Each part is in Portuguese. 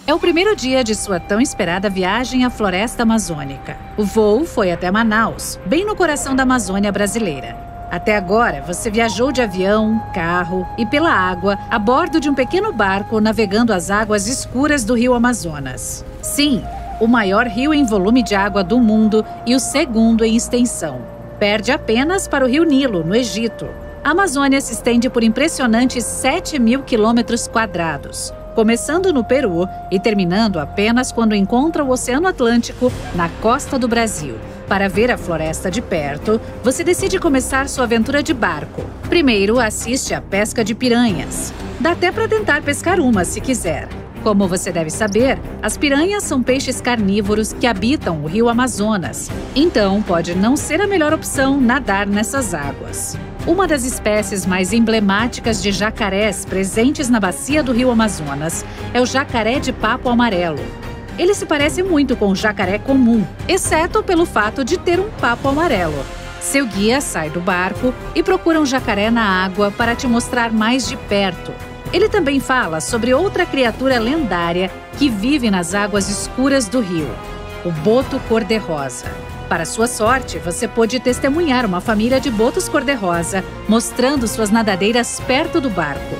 É o primeiro dia de sua tão esperada viagem à floresta amazônica. O voo foi até Manaus, bem no coração da Amazônia brasileira. Até agora, você viajou de avião, carro e pela água a bordo de um pequeno barco navegando as águas escuras do rio Amazonas. Sim, o maior rio em volume de água do mundo e o segundo em extensão. Perde apenas para o rio Nilo, no Egito. A Amazônia se estende por impressionantes 7.000 quilômetros quadrados, começando no Peru e terminando apenas quando encontra o Oceano Atlântico na costa do Brasil. Para ver a floresta de perto, você decide começar sua aventura de barco. Primeiro, assiste à pesca de piranhas. Dá até para tentar pescar uma, se quiser. Como você deve saber, as piranhas são peixes carnívoros que habitam o rio Amazonas. Então, pode não ser a melhor opção nadar nessas águas. Uma das espécies mais emblemáticas de jacarés presentes na bacia do rio Amazonas é o jacaré de papo amarelo. Ele se parece muito com o jacaré comum, exceto pelo fato de ter um papo amarelo. Seu guia sai do barco e procura um jacaré na água para te mostrar mais de perto. Ele também fala sobre outra criatura lendária que vive nas águas escuras do rio, o boto cor-de-rosa. Para sua sorte, você pôde testemunhar uma família de botos cor-de-rosa mostrando suas nadadeiras perto do barco.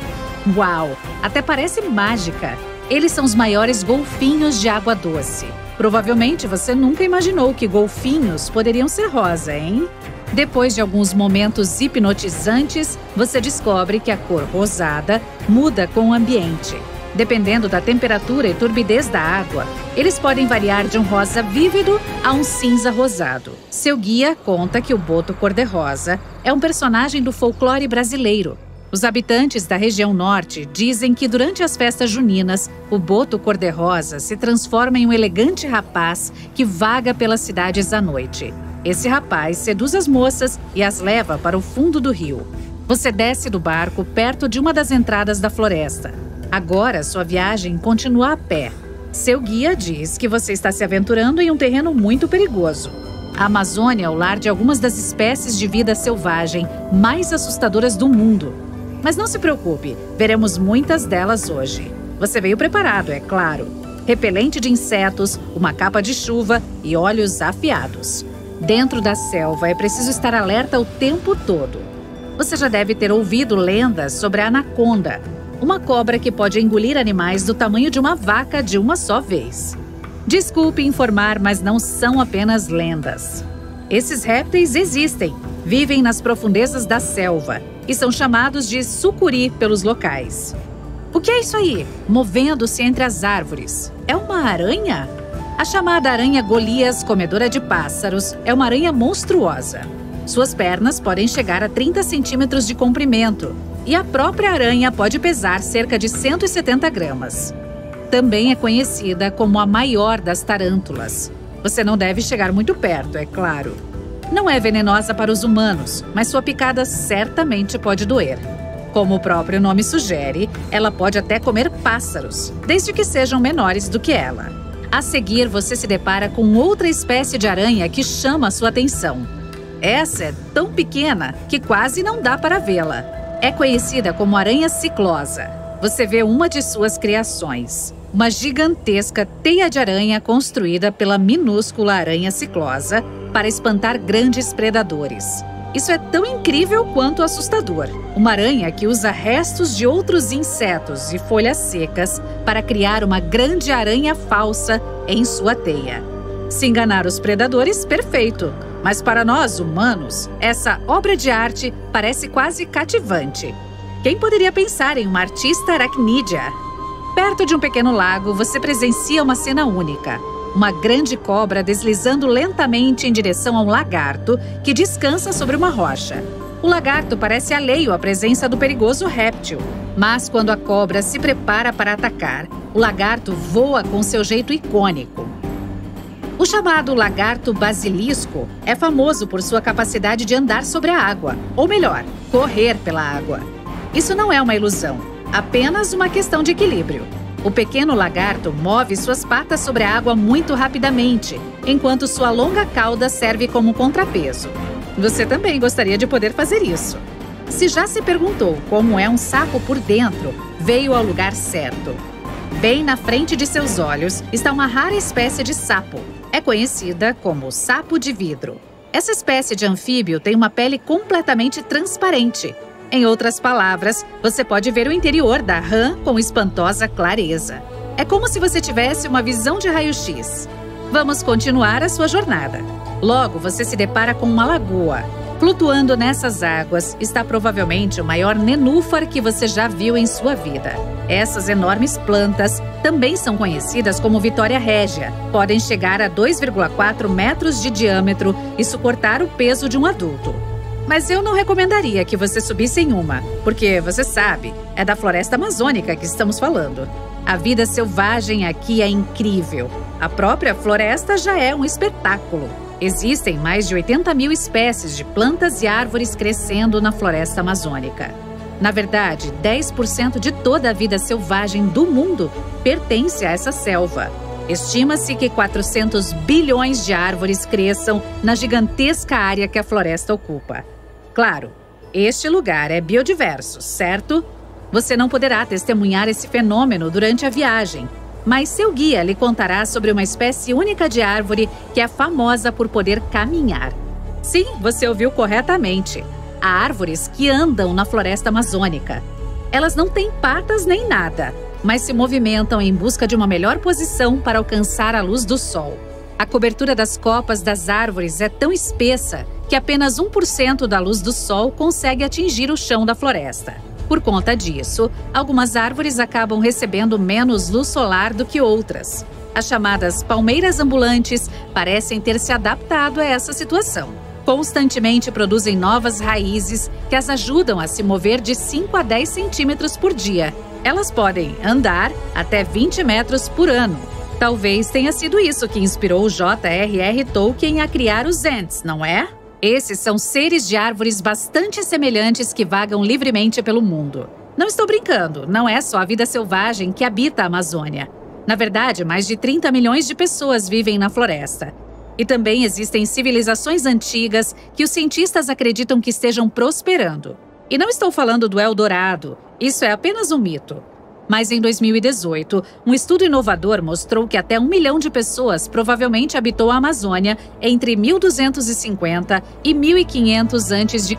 Uau! Até parece mágica! Eles são os maiores golfinhos de água doce. Provavelmente você nunca imaginou que golfinhos poderiam ser rosa, hein? Depois de alguns momentos hipnotizantes, você descobre que a cor rosada muda com o ambiente. Dependendo da temperatura e turbidez da água, eles podem variar de um rosa vívido a um cinza rosado. Seu guia conta que o boto cor-de-rosa é um personagem do folclore brasileiro. Os habitantes da região norte dizem que durante as festas juninas, o boto cor-de-rosa se transforma em um elegante rapaz que vaga pelas cidades à noite. Esse rapaz seduz as moças e as leva para o fundo do rio. Você desce do barco perto de uma das entradas da floresta. Agora, sua viagem continua a pé. Seu guia diz que você está se aventurando em um terreno muito perigoso. A Amazônia é o lar de algumas das espécies de vida selvagem mais assustadoras do mundo. Mas não se preocupe, veremos muitas delas hoje. Você veio preparado, é claro. Repelente de insetos, uma capa de chuva e olhos afiados. Dentro da selva é preciso estar alerta o tempo todo. Você já deve ter ouvido lendas sobre a anaconda, uma cobra que pode engolir animais do tamanho de uma vaca de uma só vez. Desculpe informar, mas não são apenas lendas. Esses répteis existem, vivem nas profundezas da selva e são chamados de sucuri pelos locais. O que é isso aí, movendo-se entre as árvores? É uma aranha? A chamada aranha Golias, comedora de pássaros, é uma aranha monstruosa. Suas pernas podem chegar a 30 centímetros de comprimento e a própria aranha pode pesar cerca de 170 gramas. Também é conhecida como a maior das tarântulas. Você não deve chegar muito perto, é claro. Não é venenosa para os humanos, mas sua picada certamente pode doer. Como o próprio nome sugere, ela pode até comer pássaros, desde que sejam menores do que ela. A seguir, você se depara com outra espécie de aranha que chama a sua atenção. Essa é tão pequena que quase não dá para vê-la. É conhecida como aranha ciclosa. Você vê uma de suas criações, uma gigantesca teia de aranha construída pela minúscula aranha ciclosa para espantar grandes predadores. Isso é tão incrível quanto assustador. Uma aranha que usa restos de outros insetos e folhas secas para criar uma grande aranha falsa em sua teia. Se enganar os predadores, perfeito. Mas para nós, humanos, essa obra de arte parece quase cativante. Quem poderia pensar em uma artista aracnídea? Perto de um pequeno lago, você presencia uma cena única. Uma grande cobra deslizando lentamente em direção a um lagarto que descansa sobre uma rocha. O lagarto parece alheio à presença do perigoso réptil. Mas quando a cobra se prepara para atacar, o lagarto voa com seu jeito icônico. O chamado lagarto basilisco é famoso por sua capacidade de andar sobre a água, ou melhor, correr pela água. Isso não é uma ilusão, apenas uma questão de equilíbrio. O pequeno lagarto move suas patas sobre a água muito rapidamente, enquanto sua longa cauda serve como contrapeso. Você também gostaria de poder fazer isso. Se já se perguntou como é um sapo por dentro, veio ao lugar certo. Bem na frente de seus olhos está uma rara espécie de sapo. É conhecida como sapo de vidro. Essa espécie de anfíbio tem uma pele completamente transparente. Em outras palavras, você pode ver o interior da rã com espantosa clareza. É como se você tivesse uma visão de raio-x. Vamos continuar a sua jornada. Logo, você se depara com uma lagoa. Flutuando nessas águas está provavelmente o maior nenúfar que você já viu em sua vida. Essas enormes plantas também são conhecidas como Vitória régia. Podem chegar a 2,4 metros de diâmetro e suportar o peso de um adulto. Mas eu não recomendaria que você subisse em uma, porque, você sabe, é da floresta amazônica que estamos falando. A vida selvagem aqui é incrível. A própria floresta já é um espetáculo. Existem mais de 80 mil espécies de plantas e árvores crescendo na floresta amazônica. Na verdade, 10% de toda a vida selvagem do mundo pertence a essa selva. Estima-se que 400 bilhões de árvores cresçam na gigantesca área que a floresta ocupa. Claro, este lugar é biodiverso, certo? Você não poderá testemunhar esse fenômeno durante a viagem, mas seu guia lhe contará sobre uma espécie única de árvore que é famosa por poder caminhar. Sim, você ouviu corretamente. Há árvores que andam na floresta amazônica. Elas não têm patas nem nada, mas se movimentam em busca de uma melhor posição para alcançar a luz do sol. A cobertura das copas das árvores é tão espessa que apenas 1% da luz do sol consegue atingir o chão da floresta. Por conta disso, algumas árvores acabam recebendo menos luz solar do que outras. As chamadas palmeiras ambulantes parecem ter se adaptado a essa situação. Constantemente produzem novas raízes que as ajudam a se mover de 5 a 10 centímetros por dia. Elas podem andar até 20 metros por ano. Talvez tenha sido isso que inspirou J.R.R. Tolkien a criar os Ents, não é? Esses são seres de árvores bastante semelhantes que vagam livremente pelo mundo. Não estou brincando, não é só a vida selvagem que habita a Amazônia. Na verdade, mais de 30 milhões de pessoas vivem na floresta. E também existem civilizações antigas que os cientistas acreditam que estejam prosperando. E não estou falando do Eldorado, isso é apenas um mito. Mas em 2018, um estudo inovador mostrou que até 1 milhão de pessoas provavelmente habitou a Amazônia entre 1250 e 1500 a.C.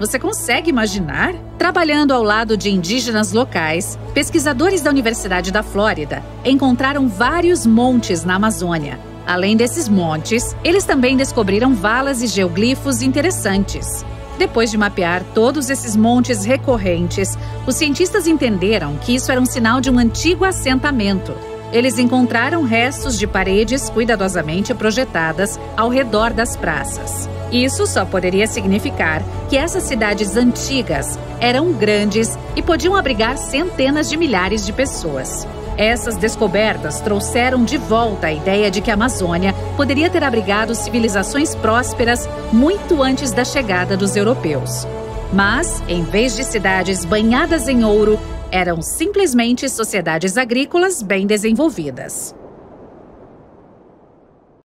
Você consegue imaginar? Trabalhando ao lado de indígenas locais, pesquisadores da Universidade da Flórida encontraram vários montes na Amazônia. Além desses montes, eles também descobriram valas e geoglifos interessantes. Depois de mapear todos esses montes recorrentes, os cientistas entenderam que isso era um sinal de um antigo assentamento. Eles encontraram restos de paredes cuidadosamente projetadas ao redor das praças. Isso só poderia significar que essas cidades antigas eram grandes e podiam abrigar centenas de milhares de pessoas. Essas descobertas trouxeram de volta a ideia de que a Amazônia poderia ter abrigado civilizações prósperas muito antes da chegada dos europeus. Mas, em vez de cidades banhadas em ouro, eram simplesmente sociedades agrícolas bem desenvolvidas.